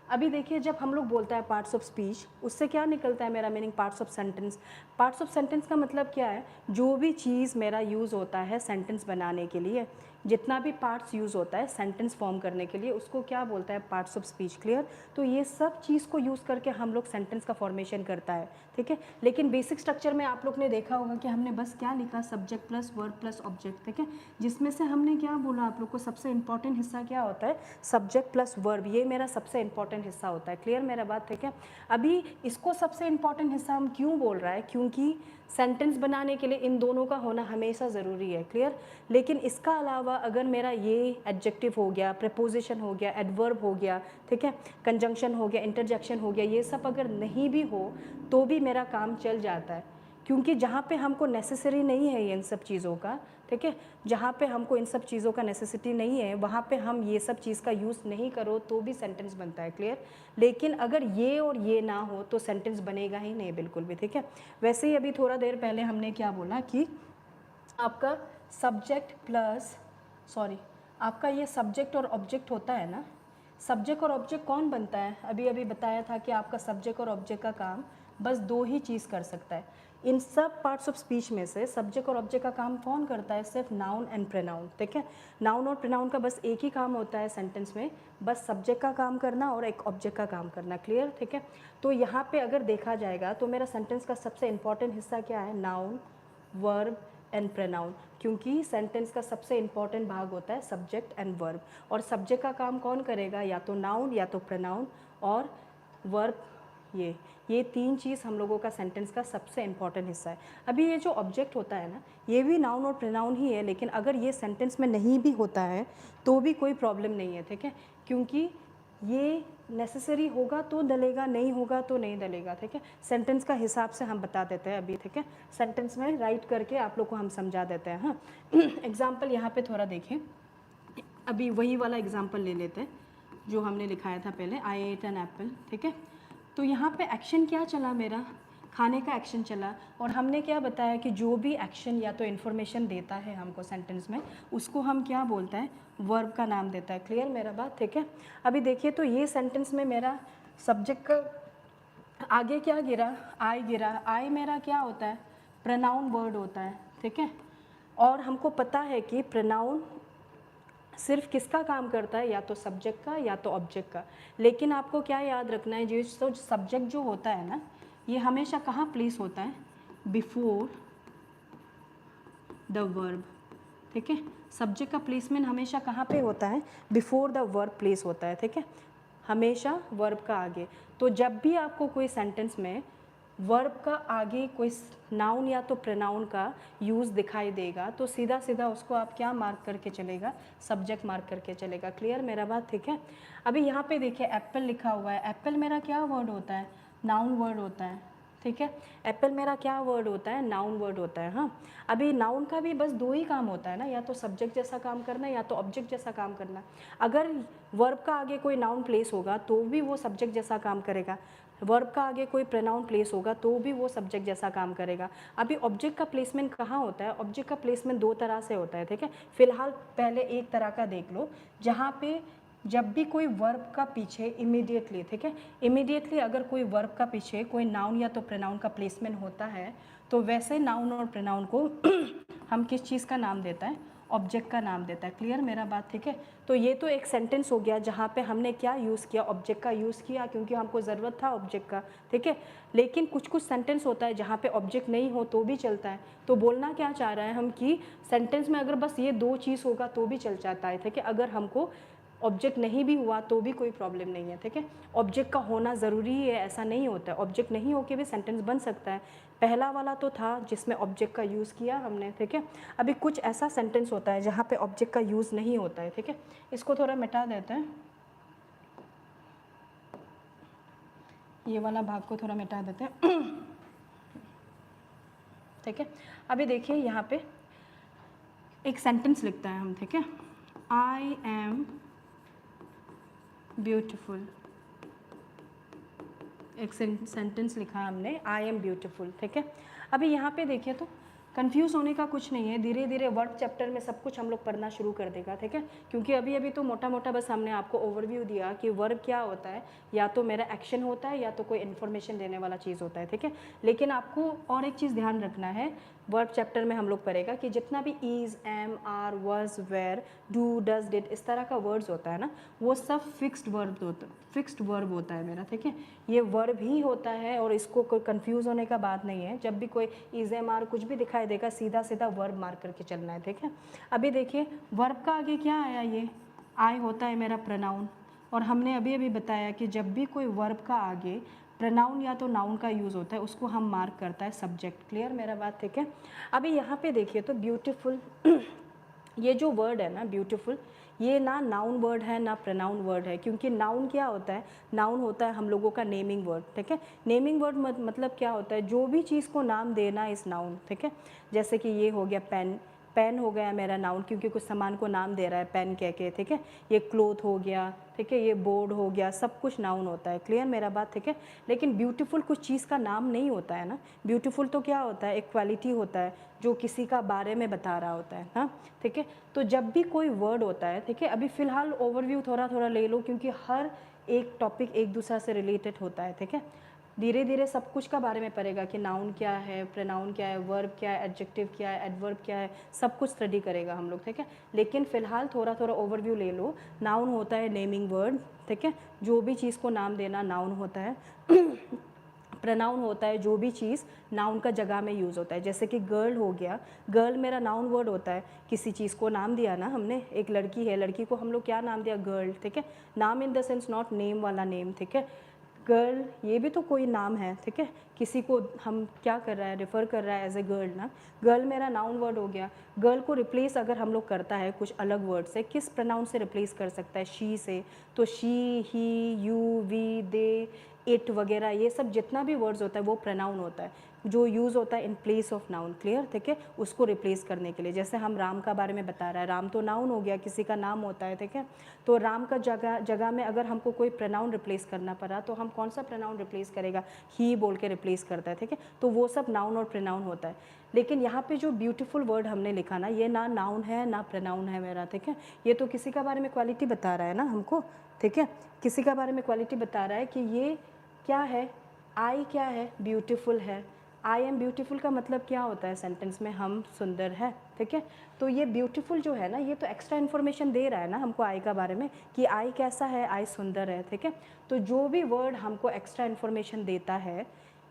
अभी देखिए जब हम लोग बोलता है पार्ट्स ऑफ स्पीच, उससे क्या निकलता है मेरा meaning, parts of sentence. Parts of sentence का मतलब क्या है, जो भी चीज़ मेरा यूज़ होता है सेंटेंस बनाने के लिए, जितना भी पार्ट्स यूज़ होता है सेंटेंस फॉर्म करने के लिए, उसको क्या बोलता है, पार्ट्स ऑफ स्पीच। क्लियर? तो ये सब चीज़ को यूज़ करके हम लोग सेंटेंस का फॉर्मेशन करता है, ठीक है। लेकिन बेसिक स्ट्रक्चर में आप लोग ने देखा होगा कि हमने बस क्या लिखा, subject plus verb plus object, ठीक है। जिसमें से हमने क्या बोला आप लोग को, सबसे इंपॉर्टेंट हिस्सा क्या होता है, सब्जेक्ट प्लस वर्ब, ये मेरा सबसे इंपॉर्टेंट हिस्सा होता है। क्लियर मेरा बात, ठीक है। अभी इसको सबसे इंपॉर्टेंट हिस्सा हम क्यों बोल रहा है, क्योंकि सेंटेंस बनाने के लिए इन दोनों का होना हमेशा ज़रूरी है। क्लियर? लेकिन इसका अलावा अगर मेरा ये एडजेक्टिव हो गया, प्रपोजिशन हो गया, एडवर्ब हो गया, ठीक है, कंजंक्शन हो गया, इंटरजेक्शन हो गया, ये सब अगर नहीं भी हो तो भी मेरा काम चल जाता है। क्योंकि जहाँ पे हमको नेसेसरी नहीं है इन सब चीज़ों का, ठीक है, जहाँ पे हमको इन सब चीज़ों का नेसेसिटी नहीं है, वहाँ पे हम ये सब चीज़ का यूज़ नहीं करो तो भी सेंटेंस बनता है। क्लियर? लेकिन अगर ये और ये ना हो तो सेंटेंस बनेगा ही नहीं बिल्कुल भी, ठीक है। वैसे ही अभी थोड़ा देर पहले हमने क्या बोला कि आपका सब्जेक्ट प्लस, सॉरी, आपका ये सब्जेक्ट और ऑब्जेक्ट होता है ना, सब्जेक्ट और ऑब्जेक्ट कौन बनता है, अभी अभी बताया था कि आपका सब्जेक्ट और ऑब्जेक्ट का काम बस दो ही चीज़ कर सकता है। इन सब पार्ट्स ऑफ स्पीच में से सब्जेक्ट और ऑब्जेक्ट का काम कौन करता है, सिर्फ नाउन एंड प्रोनाउन, ठीक है। नाउन और प्रोनाउन का बस एक ही काम होता है सेंटेंस में, बस सब्जेक्ट का काम करना और एक ऑब्जेक्ट का काम करना। क्लियर? ठीक है। तो यहाँ पे अगर देखा जाएगा तो मेरा सेंटेंस का सबसे इंपॉर्टेंट हिस्सा क्या है, नाउन, वर्ब एंड प्रोनाउन, क्योंकि सेंटेंस का सबसे इंपॉर्टेंट भाग होता है सब्जेक्ट एंड वर्ब। और सब्जेक्ट का काम कौन करेगा, या तो नाउन या तो प्रोनाउन, और वर्ब ये तीन चीज़ हम लोगों का सेंटेंस का सबसे इंपॉर्टेंट हिस्सा है। अभी ये जो ऑब्जेक्ट होता है ना, ये भी नाउन और प्रोनाउन ही है, लेकिन अगर ये सेंटेंस में नहीं भी होता है तो भी कोई प्रॉब्लम नहीं है, ठीक है, क्योंकि ये नेसेसरी होगा तो डलेगा, नहीं होगा तो नहीं डलेगा, ठीक है। सेंटेंस का हिसाब से हम बता देते हैं अभी, ठीक है, सेंटेंस में राइट करके आप लोग को हम समझा देते हैं। हाँ, एग्जाम्पल यहाँ पे थोड़ा देखें, अभी वही वाला एग्जाम्पल ले लेते हैं जो हमने लिखाया था पहले, आई एट एन एप्पल, ठीक है। तो यहाँ पे एक्शन क्या चला मेरा, खाने का एक्शन चला, और हमने क्या बताया कि जो भी एक्शन या तो इन्फॉर्मेशन देता है हमको सेंटेंस में, उसको हम क्या बोलता है, वर्ब का नाम देता है। क्लियर मेरा बात, ठीक है। अभी देखिए तो ये सेंटेंस में मेरा सब्जेक्ट का आगे क्या गिरा, आई गिरा। आई मेरा क्या होता है, प्रोनाउन वर्ड होता है, ठीक है। और हमको पता है कि प्रोनाउन सिर्फ किसका काम करता है, या तो सब्जेक्ट का या तो ऑब्जेक्ट का। लेकिन आपको क्या याद रखना है, जो सब्जेक्ट जो होता है ना, ये हमेशा कहाँ प्लेस होता है, बिफोर द वर्ब, ठीक है। सब्जेक्ट का प्लेसमेंट हमेशा कहाँ पे होता है, बिफोर द वर्ब प्लेस होता है, ठीक है, हमेशा वर्ब का आगे। तो जब भी आपको कोई सेंटेंस में वर्ब का आगे कोई नाउन या तो प्रोनाउन का यूज़ दिखाई देगा तो सीधा सीधा उसको आप क्या मार्क करके चलेगा, सब्जेक्ट मार्क करके चलेगा। क्लियर मेरा बात, ठीक है। अभी यहाँ पे देखिए एप्पल लिखा हुआ है, एप्पल मेरा क्या वर्ड होता है, नाउन वर्ड होता है, ठीक है। एप्पल मेरा क्या वर्ड होता है, नाउन वर्ड होता है। हाँ, अभी नाउन का भी बस दो ही काम होता है ना, या तो सब्जेक्ट जैसा काम करना या तो ऑब्जेक्ट जैसा काम करना। अगर वर्ब का आगे कोई नाउन प्लेस होगा तो भी वो सब्जेक्ट जैसा काम करेगा, वर्ब का आगे कोई प्रोनाउन प्लेस होगा तो भी वो सब्जेक्ट जैसा काम करेगा। अभी ऑब्जेक्ट का प्लेसमेंट कहाँ होता है, ऑब्जेक्ट का प्लेसमेंट दो तरह से होता है, ठीक है। फिलहाल पहले एक तरह का देख लो, जहाँ पे जब भी कोई वर्ब का पीछे इमीडिएटली, ठीक है, इमीडिएटली अगर कोई वर्ब का पीछे कोई नाउन या तो प्रोनाउन का प्लेसमेंट होता है तो वैसे नाउन और प्रोनाउन को हम किस चीज़ का नाम देता है, ऑब्जेक्ट का नाम देता है। क्लियर मेरा बात, ठीक है। तो ये तो एक सेंटेंस हो गया जहाँ पे हमने क्या यूज़ किया, ऑब्जेक्ट का यूज़ किया, क्योंकि हमको ज़रूरत था ऑब्जेक्ट का, ठीक है। लेकिन कुछ कुछ सेंटेंस होता है जहाँ पे ऑब्जेक्ट नहीं हो तो भी चलता है। तो बोलना क्या चाह रहा है हम कि सेंटेंस में अगर बस ये दो चीज़ होगा तो भी चल जाता है, ठीक है। अगर हमको ऑब्जेक्ट नहीं भी हुआ तो भी कोई प्रॉब्लम नहीं है, ठीक है। ऑब्जेक्ट का होना ज़रूरी है ऐसा नहीं होता है, ऑब्जेक्ट नहीं होके भी सेंटेंस बन सकता है। पहला वाला तो था जिसमें ऑब्जेक्ट का यूज़ किया हमने, ठीक है। अभी कुछ ऐसा सेंटेंस होता है जहाँ पे ऑब्जेक्ट का यूज़ नहीं होता है, ठीक है। इसको थोड़ा मिटा देते हैं। ये वाला भाग को थोड़ा मिटा देते हैं। ठीक है, अभी देखिए यहाँ पे एक सेंटेंस लिखता है हम, ठीक है, आई एम ब्यूटिफुल, एक सेंटेंस लिखा है हमने, आई एम ब्यूटिफुल। ठीक है, अभी यहाँ पे देखिए तो कंफ्यूज होने का कुछ नहीं है, धीरे धीरे वर्ब चैप्टर में सब कुछ हम लोग पढ़ना शुरू कर देगा। ठीक है, क्योंकि अभी अभी तो मोटा मोटा बस हमने आपको ओवरव्यू दिया कि वर्ब क्या होता है, या तो मेरा एक्शन होता है या तो कोई इन्फॉर्मेशन देने वाला चीज़ होता है। ठीक है, लेकिन आपको और एक चीज़ ध्यान रखना है, वर्ब चैप्टर में हम लोग पढ़ेगा कि जितना भी is, am, are, was, were, do, does, did, इस तरह का वर्ड्स होता है ना, वो सब फिक्स्ड वर्ब होता है मेरा। ठीक है, ये वर्ब ही होता है और इसको कोई कंफ्यूज होने का बात नहीं है। जब भी कोई इज़, एम, आर कुछ भी दिखाई देगा, सीधा सीधा वर्ब मार्क करके चलना है। ठीक है, अभी देखिए वर्ब का आगे क्या आया, ये आई होता है मेरा प्रोनाउन, और हमने अभी अभी बताया कि जब भी कोई वर्ब का आगे प्रोनाउन या तो नाउन का यूज़ होता है, उसको हम मार्क करता है सब्जेक्ट। क्लियर मेरा बात? ठीक है, अभी यहाँ पे देखिए तो ब्यूटीफुल ये जो वर्ड है ना ब्यूटीफुल, ये ना नाउन वर्ड है ना प्रोनाउन वर्ड है, क्योंकि नाउन क्या होता है, नाउन होता है हम लोगों का नेमिंग वर्ड। ठीक है, नेमिंग वर्ड मतलब क्या होता है, जो भी चीज़ को नाम देना इस नाउन। ठीक है, जैसे कि ये हो गया पेन, पेन हो गया मेरा नाउन, क्योंकि कुछ सामान को नाम दे रहा है पेन कह के। ठीक है, ये क्लोथ हो गया, ठीक है, ये बोर्ड हो गया, सब कुछ नाउन होता है। क्लियर मेरा बात? ठीक है, लेकिन ब्यूटीफुल कुछ चीज़ का नाम नहीं होता है ना, ब्यूटीफुल तो क्या होता है, एक क्वालिटी होता है जो किसी का बारे में बता रहा होता है ना। ठीक है, तो जब भी कोई वर्ड होता है, ठीक है, अभी फ़िलहाल ओवरव्यू थोड़ा थोड़ा ले लो, क्योंकि हर एक टॉपिक एक दूसरा से रिलेटेड होता है। ठीक है, धीरे धीरे सब कुछ का बारे में पढ़ेगा कि नाउन क्या है, प्रोनाउन क्या है, वर्ब क्या है, एडजेक्टिव क्या है, एडवर्ब क्या है, सब कुछ स्टडी करेगा हम लोग। ठीक है, लेकिन फ़िलहाल थोड़ा थोड़ा ओवरव्यू ले लो। नाउन होता है नेमिंग वर्ड, ठीक है, जो भी चीज़ को नाम देना नाउन होता है। प्रोनाउन होता है जो भी चीज़ नाउन का जगह में यूज़ होता है, जैसे कि गर्ल हो गया, गर्ल मेरा नाउन वर्ड होता है, किसी चीज़ को नाम दिया ना हमने, एक लड़की है, लड़की को हम लोग क्या नाम दिया, गर्ल। ठीक है, नाम in the sense not name वाला नेम। ठीक है, गर्ल ये भी तो कोई नाम है। ठीक है, किसी को हम क्या कर रहा है, रेफ़र कर रहा है एज ए गर्ल ना, गर्ल मेरा नाउन वर्ड हो गया। गर्ल को रिप्लेस अगर हम लोग करता है कुछ अलग वर्ड से, किस प्रोनाउन से रिप्लेस कर सकता है, शी से, तो she, he, you, we, they, it वगैरह, ये सब जितना भी वर्ड्स होता है वो प्रोनाउन होता है, जो यूज़ होता है in place of noun. Clear? ठीक है, उसको रिप्लेस करने के लिए, जैसे हम राम का बारे में बता रहा है, राम तो नाउन हो गया, किसी का नाम होता है। ठीक है, तो राम का जगह में अगर हमको कोई प्रोनाउन रिप्लेस करना पड़ा, तो हम कौन सा प्रोनाउन रिप्लेस करेगा, ही बोल के रिप्लेस करता है। ठीक है, तो वो सब नाउन और प्रोनाउन होता है। लेकिन यहाँ पे जो ब्यूटीफुल वर्ड हमने लिखा ना, ये ना नाउन है ना प्रोनाउन है मेरा। ठीक है, ये तो किसी का बारे में क्वालिटी बता रहा है ना हमको। ठीक है, किसी का बारे में क्वालिटी बता रहा है कि ये क्या है, आई क्या है, ब्यूटीफुल है। आई एम ब्यूटीफुल का मतलब क्या होता है सेंटेंस में, हम सुंदर है। ठीक है, तो ये ब्यूटीफुल जो है ना, ये तो एक्स्ट्रा इन्फॉर्मेशन दे रहा है ना हमको आई का बारे में, कि आई कैसा है, आई सुंदर है। ठीक है, तो जो भी वर्ड हमको एक्स्ट्रा इन्फॉर्मेशन देता है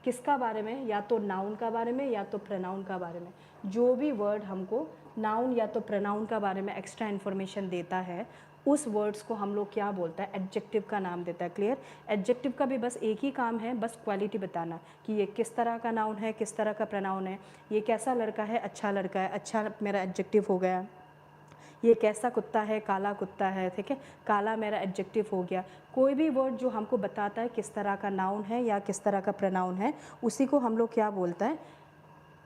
किसका बारे में, या तो नाउन का बारे में या तो प्रोनाउन का बारे में, जो भी वर्ड हमको नाउन या तो प्रोनाउन का बारे में एक्स्ट्रा इन्फॉर्मेशन देता है, उस वर्ड्स को हम लोग क्या बोलता है, एडजेक्टिव का नाम देता है। क्लियर? एडजेक्टिव का भी बस एक ही काम है, बस क्वालिटी बताना कि ये किस तरह का नाउन है, किस तरह का प्रोनाउन है, ये कैसा लड़का है, अच्छा लड़का है, अच्छा मेरा एडजेक्टिव हो गया। ये कैसा कुत्ता है, काला कुत्ता है। ठीक है, काला मेरा एडजेक्टिव हो गया। कोई भी वर्ड जो हमको बताता है किस तरह का नाउन है या किस तरह का प्रोनाउन है, उसी को हम लोग क्या बोलता है,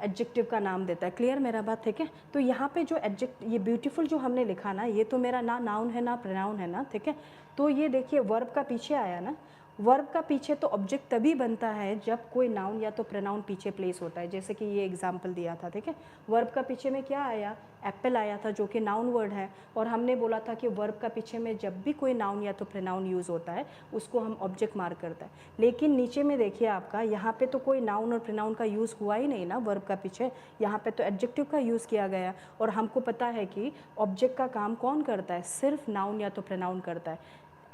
एडजेक्टिव का नाम देता है। क्लियर मेरा बात? ठीक है, तो यहाँ पे जो ये ब्यूटीफुल जो हमने लिखा ना, ये तो मेरा ना नाउन है ना प्रोनाउन है ना। ठीक है, तो ये देखिए वर्ब का पीछे आया ना, वर्ब का पीछे तो ऑब्जेक्ट तभी बनता है जब कोई नाउन या तो प्रोनाउन पीछे प्लेस होता है, जैसे कि ये एग्जांपल दिया था। ठीक है, वर्ब का पीछे में क्या आया, एप्पल आया था, जो कि नाउन वर्ड है, और हमने बोला था कि वर्ब का पीछे में जब भी कोई नाउन या तो प्रोनाउन यूज़ होता है उसको हम ऑब्जेक्ट मार्क करता है। लेकिन नीचे में देखिए आपका, यहाँ पे तो कोई नाउन और प्रोनाउन का यूज़ हुआ ही नहीं ना वर्ब का पीछे, यहाँ पे तो एडजेक्टिव का यूज़ किया गया, और हमको पता है कि ऑब्जेक्ट का काम कौन करता है, सिर्फ नाउन या तो प्रोनाउन करता है।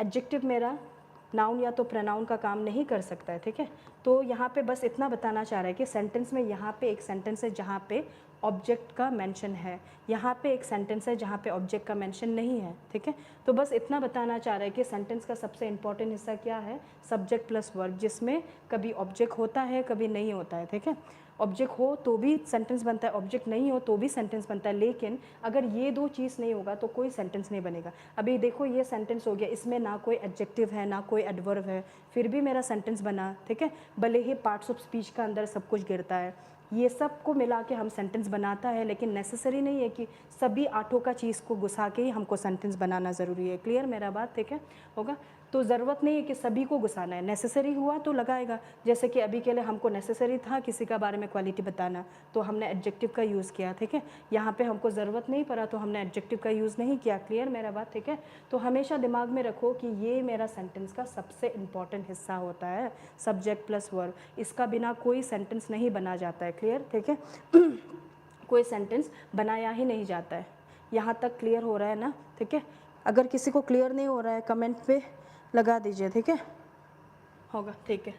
एडजेक्टिव मेरा नाउन या तो प्रोनाउन का काम नहीं कर सकता है। ठीक है, तो यहाँ पे बस इतना बताना चाह रहा है कि सेंटेंस में यहाँ पे एक सेंटेंस है जहाँ पे ऑब्जेक्ट का मेंशन है, यहाँ पे एक सेंटेंस है जहाँ पे ऑब्जेक्ट का मेंशन नहीं है। ठीक है, तो बस इतना बताना चाह रहा है कि सेंटेंस का सबसे इंपॉर्टेंट हिस्सा क्या है, सब्जेक्ट प्लस वर्ब, जिसमें कभी ऑब्जेक्ट होता है कभी नहीं होता है। ठीक है, ऑब्जेक्ट हो तो भी सेंटेंस बनता है, ऑब्जेक्ट नहीं हो तो भी सेंटेंस बनता है, लेकिन अगर ये दो चीज़ नहीं होगा तो कोई सेंटेंस नहीं बनेगा। अभी देखो ये सेंटेंस हो गया, इसमें ना कोई एडजेक्टिव है ना कोई एडवर्ब है, फिर भी मेरा सेंटेंस बना, ठीक है। भले ही पार्ट्स ऑफ स्पीच का अंदर सब कुछ गिरता है, ये सब को मिला के हम सेंटेंस बनाता है, लेकिन नेसेसरी नहीं है कि सभी आठों का चीज़ को घुसा के ही हमको सेंटेंस बनाना ज़रूरी है। क्लियर मेरा बात, ठीक है होगा। तो ज़रूरत नहीं है कि सभी को घुसाना है, नेसेसरी हुआ तो लगाएगा। जैसे कि अभी के लिए हमको नेसेसरी था किसी का बारे में क्वालिटी बताना, तो हमने एडजेक्टिव का यूज़ किया, ठीक है। यहाँ पे हमको ज़रूरत नहीं पड़ा तो हमने एडजेक्टिव का यूज़ नहीं किया। क्लियर मेरा बात, ठीक है। तो हमेशा दिमाग में रखो कि ये मेरा सेंटेंस का सबसे इम्पॉर्टेंट हिस्सा होता है, सब्जेक्ट प्लस वर्ब। इसका बिना कोई सेंटेंस नहीं बना जाता है। क्लियर, ठीक है। कोई सेंटेंस बनाया ही नहीं जाता है। यहाँ तक क्लियर हो रहा है ना, ठीक है। अगर किसी को क्लियर नहीं हो रहा है कमेंट पे लगा दीजिए, ठीक है होगा, ठीक है।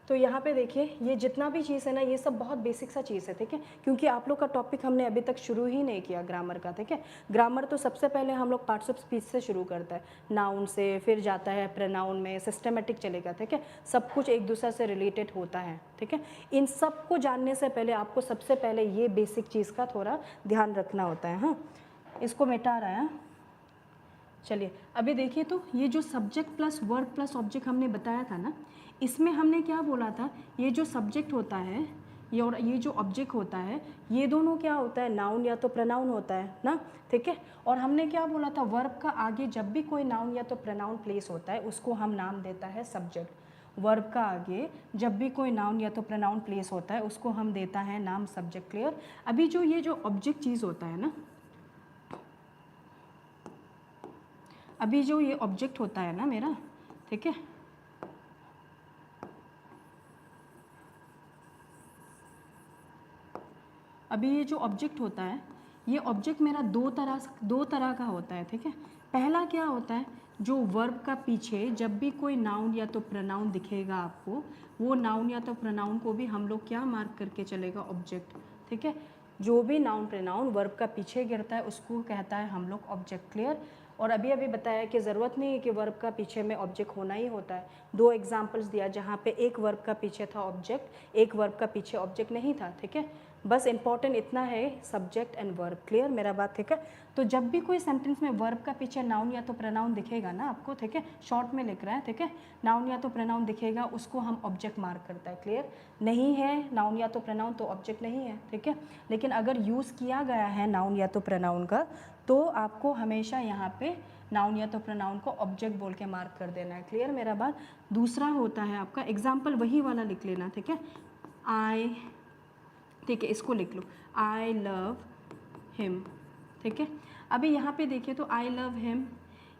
तो यहाँ पे देखिए ये जितना भी चीज़ है ना, ये सब बहुत बेसिक सा चीज़ है, ठीक है। क्योंकि आप लोग का टॉपिक हमने अभी तक शुरू ही नहीं किया ग्रामर का, ठीक है। ग्रामर तो सबसे पहले हम लोग पार्ट्स ऑफ स्पीच से शुरू करता है, नाउन से, फिर जाता है प्रोनाउन में, सिस्टमेटिक चलेगा, ठीक है। सब कुछ एक दूसरे से रिलेटेड होता है, ठीक है। इन सब को जानने से पहले आपको सबसे पहले ये बेसिक चीज़ का थोड़ा ध्यान रखना होता है। हाँ, इसको मिटा रहा है। चलिए अभी देखिए, तो ये जो subject plus verb plus object हमने बताया था ना, इसमें हमने क्या बोला था, ये जो सब्जेक्ट होता है ये और ये जो ऑब्जेक्ट होता है, ये दोनों क्या होता है, नाउन या तो प्रोनाउन होता है ना, ठीक है। और हमने क्या बोला था, वर्ब का आगे जब भी कोई नाउन या तो प्रोनाउन प्लेस होता है उसको हम नाम देता है सब्जेक्ट। वर्ब का आगे जब भी कोई नाउन या तो प्रोनाउन प्लेस होता है उसको हम देता है नाम सब्जेक्ट। क्लियर। अभी जो ये जो ऑब्जेक्ट चीज़ होता है ना, अभी जो ये ऑब्जेक्ट होता है ना मेरा, ठीक है, अभी ये जो ऑब्जेक्ट होता है, ये ऑब्जेक्ट मेरा दो तरह का होता है, ठीक है। पहला क्या होता है, जो वर्ब का पीछे जब भी कोई नाउन या तो प्रोनाउन दिखेगा आपको, वो नाउन या तो प्रोनाउन को भी हम लोग क्या मार्क करके चलेगा, ऑब्जेक्ट, ठीक है। जो भी नाउन प्रोनाउन वर्ब का पीछे गिरता है उसको कहता है हम लोग ऑब्जेक्ट। क्लियर। और अभी अभी बताया कि ज़रूरत नहीं है कि वर्ब का पीछे में ऑब्जेक्ट होना ही होता है। दो एग्जांपल्स दिया जहाँ पे एक वर्ब का पीछे था ऑब्जेक्ट, एक वर्ब का पीछे ऑब्जेक्ट नहीं था, ठीक है। बस इंपॉर्टेंट इतना है, सब्जेक्ट एंड वर्ब। क्लियर मेरा बात, ठीक है। तो जब भी कोई सेंटेंस में वर्ब का पीछे नाउन या तो प्रोनाउन दिखेगा ना आपको, ठीक है, शॉर्ट में लिख रहा है, ठीक है, नाउन या तो प्रोनाउन दिखेगा उसको हम ऑब्जेक्ट मार्क करता है। क्लियर। नहीं है नाउन या तो प्रोनाउन तो ऑब्जेक्ट नहीं है, ठीक है। लेकिन अगर यूज़ किया गया है नाउन या तो प्रोनाउन का, तो आपको हमेशा यहाँ पे नाउन या तो प्रोनाउन को ऑब्जेक्ट बोल के मार्क कर देना है। क्लियर मेरा बात। दूसरा होता है आपका एग्जाम्पल, वही वाला लिख लेना, ठीक है। आई, ठीक है, इसको लिख लो, आई लव हिम, ठीक है। अभी यहाँ पे देखिए तो आई लव हिम,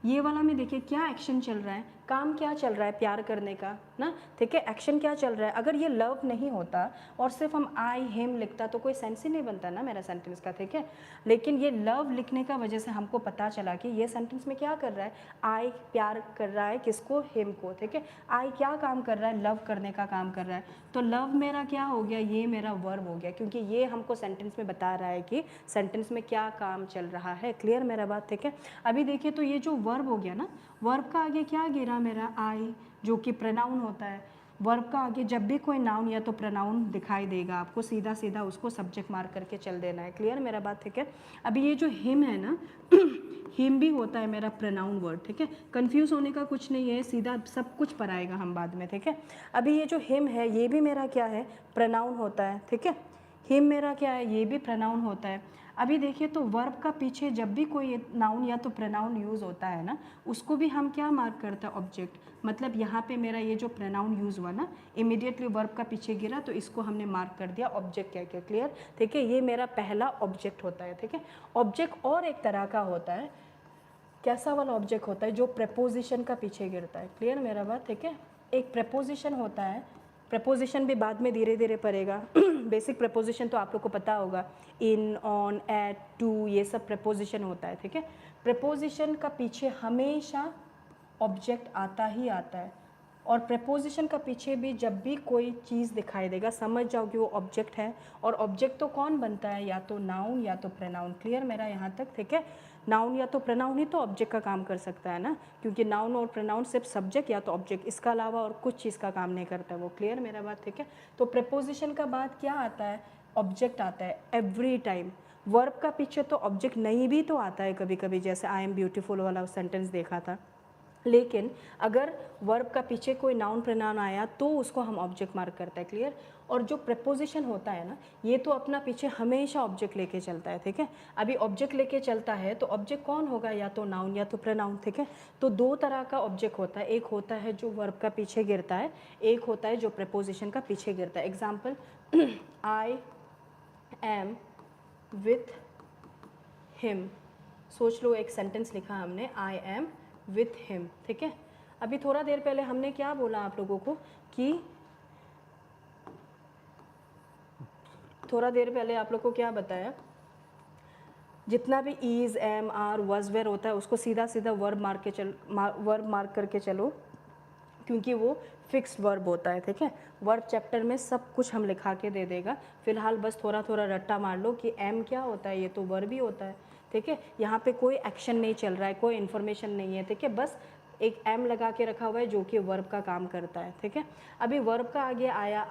ये वाला में देखिए क्या एक्शन चल रहा है, काम क्या चल रहा है, प्यार करने का ना, ठीक है। एक्शन क्या चल रहा है। अगर ये लव नहीं होता और सिर्फ हम आई हिम लिखता तो कोई सेंस ही नहीं बनता ना मेरा सेंटेंस का, ठीक है। लेकिन ये लव लिखने का वजह से हमको पता चला कि ये सेंटेंस में क्या कर रहा है, आई प्यार कर रहा है किसको, हिम को, ठीक है। आई क्या काम कर रहा है, लव करने का काम कर रहा है। तो लव मेरा क्या हो गया, ये मेरा वर्ब हो गया, क्योंकि ये हमको सेंटेंस में बता रहा है कि सेंटेंस में क्या काम चल रहा है। क्लियर मेरा बात, ठीक है। अभी देखिए तो ये जो वर्ब हो गया ना, वर्ब का आगे क्या गिरा मेरा, आई, जो कि प्रोनाउन होता है। वर्ब का आगे जब भी कोई नाउन या तो प्रोनाउन दिखाई देगा आपको, सीधा सीधा उसको सब्जेक्ट मार्क करके चल देना है। क्लियर मेरा बात, ठीक है। अभी ये जो हिम है ना हिम भी होता है मेरा प्रोनाउन वर्ड, ठीक है। कंफ्यूज होने का कुछ नहीं है, सीधा सब कुछ पर आएगा हम बाद में, ठीक है। अभी ये जो हिम है ये भी मेरा क्या है, प्रोनाउन होता है, ठीक है। हिम मेरा क्या है, ये भी प्रोनाउन होता है। अभी देखिए तो वर्ब का पीछे जब भी कोई नाउन या तो प्रोनाउन यूज़ होता है ना, उसको भी हम क्या मार्क करते हैं, ऑब्जेक्ट। मतलब यहाँ पे मेरा ये जो प्रोनाउन यूज़ हुआ ना, इमीडिएटली वर्ब का पीछे गिरा तो इसको हमने मार्क कर दिया ऑब्जेक्ट कह के। क्लियर, ठीक है। ये मेरा पहला ऑब्जेक्ट होता है, ठीक है। ऑब्जेक्ट और एक तरह का होता है, कैसा वाला ऑब्जेक्ट होता है, जो प्रपोजिशन का पीछे गिरता है। क्लियर मेरा बात, ठीक है। एक प्रपोजिशन होता है, प्रपोजिशन भी बाद में धीरे धीरे पड़ेगा बेसिक प्रपोजिशन तो आप लोग को पता होगा, इन, ऑन, एट, टू, ये सब प्रपोजिशन होता है, ठीक है। प्रपोजिशन का पीछे हमेशा ऑब्जेक्ट आता ही आता है, और प्रपोजिशन का पीछे भी जब भी कोई चीज़ दिखाई देगा समझ जाओ कि वो ऑब्जेक्ट है। और ऑब्जेक्ट तो कौन बनता है, या तो नाउन या तो प्रोनाउन। क्लियर मेरा यहाँ तक, ठीक है। नाउन या तो प्रनाउन ही तो ऑब्जेक्ट का काम कर सकता है ना, क्योंकि नाउन और प्रनाउन सिर्फ सब्जेक्ट या तो ऑब्जेक्ट, इसका अलावा और कुछ चीज़ का काम नहीं करता है वो। क्लियर मेरा बात, ठीक है। तो प्रेपोजिशन का बाद क्या आता है, ऑब्जेक्ट आता है एवरी टाइम। वर्ब का पीछे तो ऑब्जेक्ट नहीं भी तो आता है कभी कभी, जैसे आई एम ब्यूटीफुल वाला सेंटेंस देखा था, लेकिन अगर वर्ब का पीछे कोई नाउन प्रनाउन आया तो उसको हम ऑब्जेक्ट मार्क करते हैं। क्लियर। और जो प्रपोजिशन होता है ना, ये तो अपना पीछे हमेशा ऑब्जेक्ट लेके चलता है, ठीक है। अभी ऑब्जेक्ट लेके चलता है तो ऑब्जेक्ट कौन होगा, या तो नाउन या तो प्रनाउन, ठीक है। तो दो तरह का ऑब्जेक्ट होता है, एक होता है जो वर्ब का पीछे गिरता है, एक होता है जो प्रपोजिशन का पीछे गिरता है। Example, I am with him. सोच लो, एक सेंटेंस लिखा हमने, आई एम विथ हिम, ठीक है। अभी थोड़ा देर पहले हमने क्या बोला आप लोगों को कि थोड़ा देर पहले आप लोग को क्या बताया, जितना भी is, am, are, was, were होता है उसको सीधा सीधा वर्ब मार्क करके चलो, क्योंकि वो फिक्स्ड वर्ब होता है, ठीक है। वर्ब चैप्टर में सब कुछ हम लिखा के दे देगा, फिलहाल बस थोड़ा थोड़ा रट्टा मार लो कि एम क्या होता है, ये तो वर्ब ही होता है, ठीक है। यहाँ पे कोई एक्शन नहीं चल रहा है, कोई इन्फॉर्मेशन नहीं है, ठीक है, बस एक एम लगा के रखा हुआ है जो कि वर्ब का काम करता है, ठीक है। अभी वर्ब का आगे आया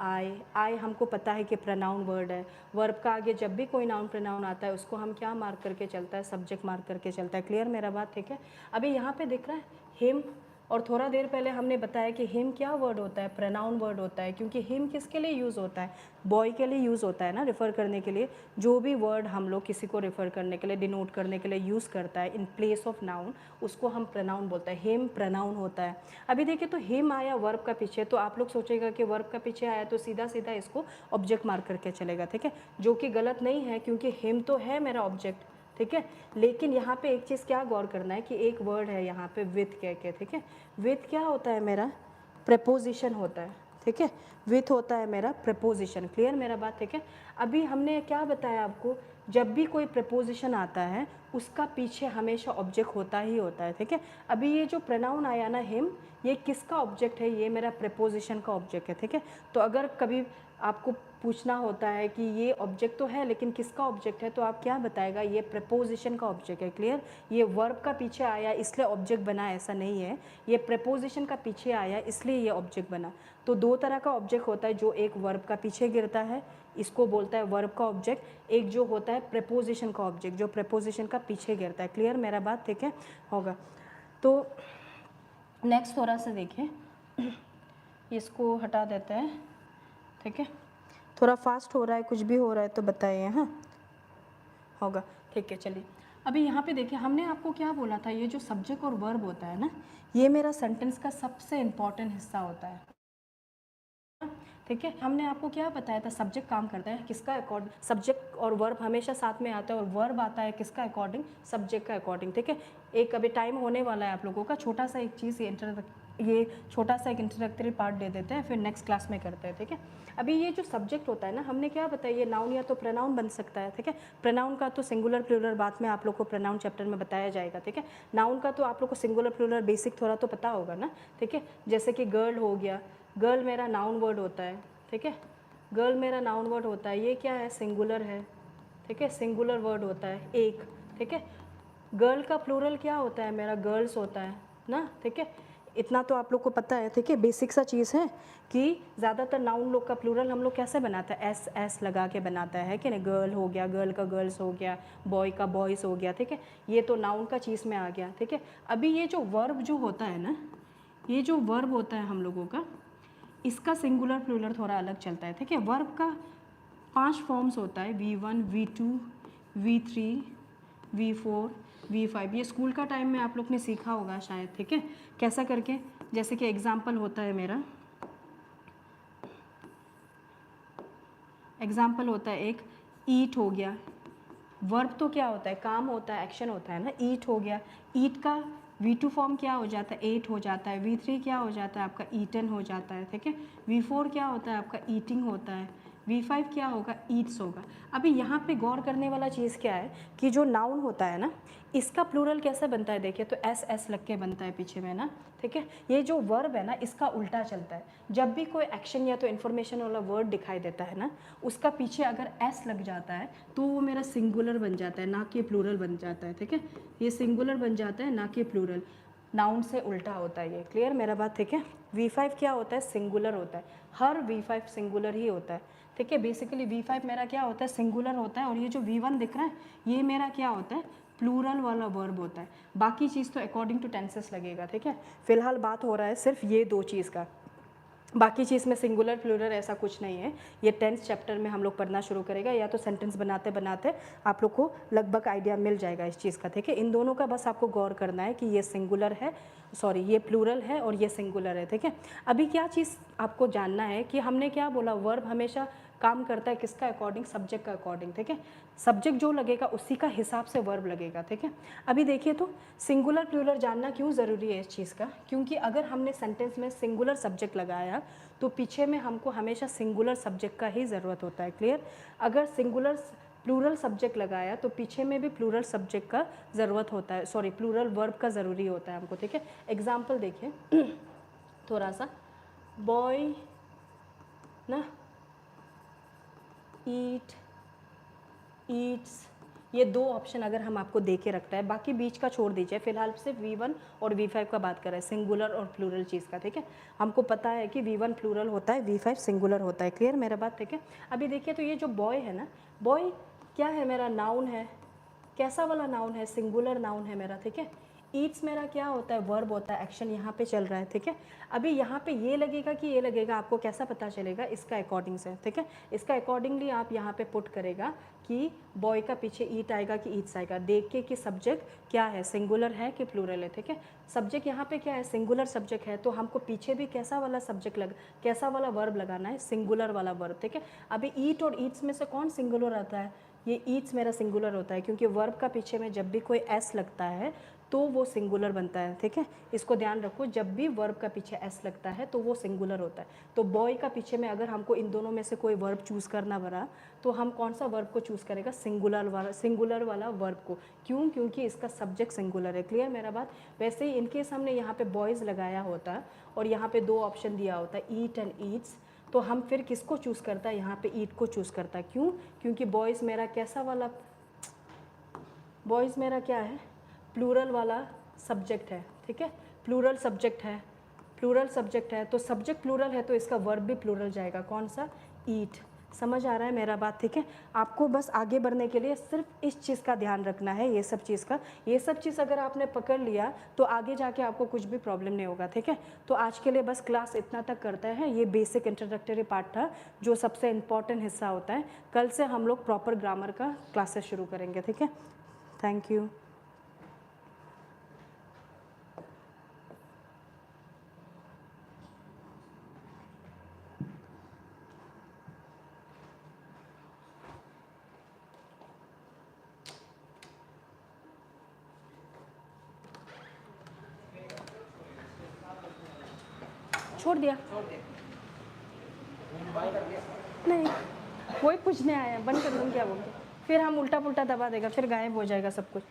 आई हमको पता है कि प्रनाउन वर्ड है। वर्ब का आगे जब भी कोई नाउन प्रनाउन आता है उसको हम क्या मार्क करके चलता है, सब्जेक्ट मार्क करके चलता है। क्लियर मेरा बात, ठीक है। अभी यहाँ पे दिख रहा है हिम, और थोड़ा देर पहले हमने बताया कि हिम क्या वर्ड होता है, प्रनाउन वर्ड होता है, क्योंकि हिम किसके लिए यूज़ होता है, बॉय के लिए यूज़ होता है ना, रेफ़र करने के लिए। जो भी वर्ड हम लोग किसी को रेफ़र करने के लिए, डिनोट करने के लिए यूज़ करता है इन प्लेस ऑफ नाउन, उसको हम प्रनाउन बोलते हैं। हिम प्रनाउन होता है। अभी देखिए, तो हिम आया वर्ब का पीछे, तो आप लोग सोचेगा कि वर्ब का पीछे आया तो सीधा सीधा इसको ऑब्जेक्ट मार्क करके चलेगा, ठीक है, जो कि गलत नहीं है, क्योंकि हिम तो है मेरा ऑब्जेक्ट, ठीक है। लेकिन यहाँ पे एक चीज़ क्या गौर करना है कि एक वर्ड है यहाँ पे विथ कह के, ठीक है। विथ क्या होता है मेरा, प्रपोजिशन होता है, ठीक है। विथ होता है मेरा प्रपोजिशन। क्लियर मेरा बात, ठीक है। अभी हमने क्या बताया आपको, जब भी कोई प्रपोजिशन आता है उसका पीछे हमेशा ऑब्जेक्ट होता ही होता है, ठीक है। अभी ये जो प्रनाउन आया ना हिम, ये किसका ऑब्जेक्ट है, ये मेरा प्रपोजिशन का ऑब्जेक्ट है, ठीक है। तो अगर कभी आपको पूछना होता है कि ये ऑब्जेक्ट तो है लेकिन किसका ऑब्जेक्ट है, तो आप क्या बताएगा, ये प्रपोजिशन का ऑब्जेक्ट है। क्लियर। ये वर्ब का पीछे आया इसलिए ऑब्जेक्ट बना, ऐसा नहीं है, ये प्रपोजिशन का पीछे आया इसलिए ये ऑब्जेक्ट बना। तो दो तरह का ऑब्जेक्ट होता है, जो एक वर्ब का पीछे गिरता है इसको बोलता है वर्ब का ऑब्जेक्ट, एक जो होता है प्रपोजिशन का ऑब्जेक्ट जो प्रपोजिशन का पीछे गिरता है। क्लियर मेरा बात, ठीक है, होगा। तो नेक्स्ट थोड़ा सा देखें, इसको हटा देते हैं, ठीक है। थोड़ा फास्ट हो रहा है, कुछ भी हो रहा है तो बताइए, हाँ होगा, ठीक है। चलिए अभी यहाँ पे देखिए, हमने आपको क्या बोला था, ये जो सब्जेक्ट और वर्ब होता है ना, ये मेरा सेंटेंस का सबसे इम्पॉर्टेंट हिस्सा होता है, ठीक है। हमने आपको क्या बताया था, सब्जेक्ट काम करता है किसका अकॉर्डिंग, सब्जेक्ट और वर्ब हमेशा साथ में आता है, और वर्ब आता है किसका अकॉर्डिंग, सब्जेक्ट का अकॉर्डिंग, ठीक है। एक अभी टाइम होने वाला है आप लोगों का, छोटा सा एक चीज़ ये छोटा सा एक इंट्रोडक्टरी पार्ट दे देते हैं, फिर नेक्स्ट क्लास में करते हैं, ठीक है। अभी ये जो सब्जेक्ट होता है ना, हमने क्या बताया, ये नाउन या तो प्रनाउन बन सकता है, ठीक है। प्रनाउन का तो सिंगुलर प्लूरल बाद में आप लोग को प्रनाउन चैप्टर में बताया जाएगा, ठीक है। नाउन का तो आप लोग को सिंगुलर प्लूरल बेसिक थोड़ा तो पता होगा ना, ठीक है। जैसे कि गर्ल हो गया, गर्ल मेरा नाउन वर्ड होता है, ठीक है। गर्ल मेरा नाउन वर्ड होता है, ये क्या है, सिंगुलर है, ठीक है, सिंगुलर वर्ड होता है एक, ठीक है। गर्ल का प्लूरल क्या होता है मेरा, गर्ल्स होता है ना, ठीक है। इतना तो आप लोग को पता है, ठीक है, बेसिक सा चीज़ है कि ज़्यादातर नाउन लोग का प्लूरल हम लोग कैसे बनाते हैं, एस एस लगा के बनाता है कि नहीं, गर्ल हो गया, गर्ल का गर्ल्स हो गया, बॉय का बॉयज़ हो गया, ठीक है। ये तो नाउन का चीज़ में आ गया, ठीक है। अभी ये जो वर्ब जो होता है ना, ये जो वर्ब होता है हम लोगों का, इसका सिंगुलर प्लूरल थोड़ा अलग चलता है, ठीक है। वर्ब का 5 फॉर्म्स होता है, V1, V2, V3, V4, V5। ये स्कूल का टाइम में आप लोग ने सीखा होगा शायद, ठीक है, कैसा करके। जैसे कि एग्जाम्पल होता है मेरा, एग्जाम्पल होता है एक, ईट हो गया, वर्ब तो क्या होता है, काम होता है, एक्शन होता है ना, ईट हो गया, ईट का V2 फॉर्म क्या हो जाता है, एट हो जाता है, V3 क्या हो जाता है आपका, ईटन हो जाता है, ठीक है। V4 क्या होता है आपका, ईटिंग होता है, V5 क्या होगा, ईट्स होगा। अभी यहाँ पे गौर करने वाला चीज़ क्या है कि जो नाउन होता है ना, इसका प्लूरल कैसे बनता है, देखिए तो एस एस लग के बनता है पीछे में ना, ठीक है। ये जो वर्ब है ना, इसका उल्टा चलता है। जब भी कोई एक्शन या तो इन्फॉर्मेशन वाला वर्ड दिखाई देता है ना, उसका पीछे अगर एस लग जाता है तो वो मेरा सिंगुलर बन जाता है, ना कि प्लूरल बन जाता है, ठीक है। ये सिंगुलर बन जाता है, ना कि प्लूरल। नाउन से उल्टा होता है ये, क्लियर मेरा बात, ठीक है। V5 क्या होता है, सिंगुलर होता है, हर V5 सिंगुलर ही होता है, ठीक है। बेसिकली V5 मेरा क्या होता है, सिंगुलर होता है। और ये जो V1 दिख रहा है, ये मेरा क्या होता है, प्लूरल वाला वर्ब होता है। बाकी चीज़ तो अकॉर्डिंग टू टेंसेस लगेगा, ठीक है। फिलहाल बात हो रहा है सिर्फ ये दो चीज़ का, बाकी चीज़ में सिंगुलर प्लूरल ऐसा कुछ नहीं है। ये 10th चैप्टर में हम लोग पढ़ना शुरू करेगा, या तो सेंटेंस बनाते बनाते आप लोग को लगभग आइडिया मिल जाएगा इस चीज़ का, ठीक है। इन दोनों का बस आपको गौर करना है कि ये सिंगुलर है, सॉरी ये प्लूरल है और ये सिंगुलर है, ठीक है। अभी क्या चीज़ आपको जानना है कि हमने क्या बोला, वर्ब हमेशा काम करता है किसका अकॉर्डिंग, सब्जेक्ट का अकॉर्डिंग, ठीक है। सब्जेक्ट जो लगेगा उसी का हिसाब से वर्ब लगेगा, ठीक है। अभी देखिए तो सिंगुलर प्लूरल जानना क्यों ज़रूरी है इस चीज़ का, क्योंकि अगर हमने सेंटेंस में सिंगुलर सब्जेक्ट लगाया तो पीछे में हमको हमेशा सिंगुलर सब्जेक्ट का ही ज़रूरत होता है, क्लियर। अगर सिंगुलर प्लूरल सब्जेक्ट लगाया तो पीछे में भी प्लूरल सब्जेक्ट का ज़रूरत होता है, सॉरी प्लूरल वर्ब का ज़रूरी होता है हमको, ठीक है। एग्जाम्पल देखिए थोड़ा सा, बॉय ना, ईट, ईट्स, ये दो ऑप्शन अगर हम आपको दे के रखता है, बाकी बीच का छोड़ दीजिए, फिलहाल सिर्फ V1 और V5 का बात कर रहे हैं, सिंगुलर और प्लूरल चीज़ का, ठीक है। हमको पता है कि V1 प्लूरल होता है, V5 सिंगुलर होता है, क्लियर मेरा बात, ठीक है। अभी देखिए तो ये जो बॉय है ना, बॉय क्या है, मेरा नाउन है, कैसा वाला नाउन है, सिंगुलर नाउन है मेरा, ठीक है। ईट्स मेरा क्या होता है, वर्ब होता है, एक्शन यहाँ पे चल रहा है, ठीक है। अभी यहाँ पे ये लगेगा कि ये लगेगा, आपको कैसा पता चलेगा, इसका अकॉर्डिंग से, ठीक है। इसका अकॉर्डिंगली आप यहाँ पे पुट करेगा कि बॉय का पीछे ईट आएगा कि ईट्स आएगा, देख के कि सब्जेक्ट क्या है, सिंगुलर है कि प्लूरल है, ठीक है। सब्जेक्ट यहाँ पे क्या है, सिंगुलर सब्जेक्ट है, तो हमको पीछे भी कैसा वाला सब्जेक्ट कैसा वाला वर्ब लगाना है, सिंगुलर वाला वर्ब, ठीक है। अभी ईट और ईट्स में से कौन सिंगुलर आता है, ये ईट्स मेरा सिंगुलर होता है, क्योंकि वर्ब का पीछे में जब भी कोई एस लगता है तो वो सिंगुलर बनता है, ठीक है। इसको ध्यान रखो, जब भी वर्ब का पीछे एस लगता है तो वो सिंगुलर होता है। तो बॉय का पीछे में अगर हमको इन दोनों में से कोई वर्ब चूज़ करना पड़ा तो हम कौन सा वर्ब को चूज़ करेगा, सिंगुलर वाला वर्ब को, क्यों, क्योंकि इसका सब्जेक्ट सिंगुलर है, क्लियर मेरा बात। वैसे ही इनकेस हमने यहाँ पे बॉयज़ लगाया होता और यहाँ पे दो ऑप्शन दिया होता, ईट एंड ईट्स, तो हम फिर किसको चूज़ करता है, यहाँ पे ईट को चूज़ करता है, क्यों, क्योंकि बॉयज़ मेरा कैसा वाला, बॉयज़ मेरा क्या है, प्लूरल वाला सब्जेक्ट है, ठीक है। प्लूरल सब्जेक्ट है, प्लूरल सब्जेक्ट है, तो सब्जेक्ट प्लूरल है तो इसका वर्ब भी प्लूरल जाएगा, कौन सा, ईट। समझ आ रहा है मेरा बात, ठीक है। आपको बस आगे बढ़ने के लिए सिर्फ इस चीज़ का ध्यान रखना है, ये सब चीज़ का, ये सब चीज़ अगर आपने पकड़ लिया तो आगे जाके आपको कुछ भी प्रॉब्लम नहीं होगा, ठीक है। तो आज के लिए बस क्लास इतना तक करते हैं, ये बेसिक इंट्रोडक्टरी पार्ट था जो सबसे इम्पॉर्टेंट हिस्सा होता है। कल से हम लोग प्रॉपर ग्रामर का क्लासेस शुरू करेंगे, ठीक है। Thank you. छोड़ दिया नहीं, वही पूछने आए हैं, बंद कर दूँ क्या बोलते, फिर हम उल्टा पुल्टा दबा देगा, फिर गायब हो जाएगा सब कुछ।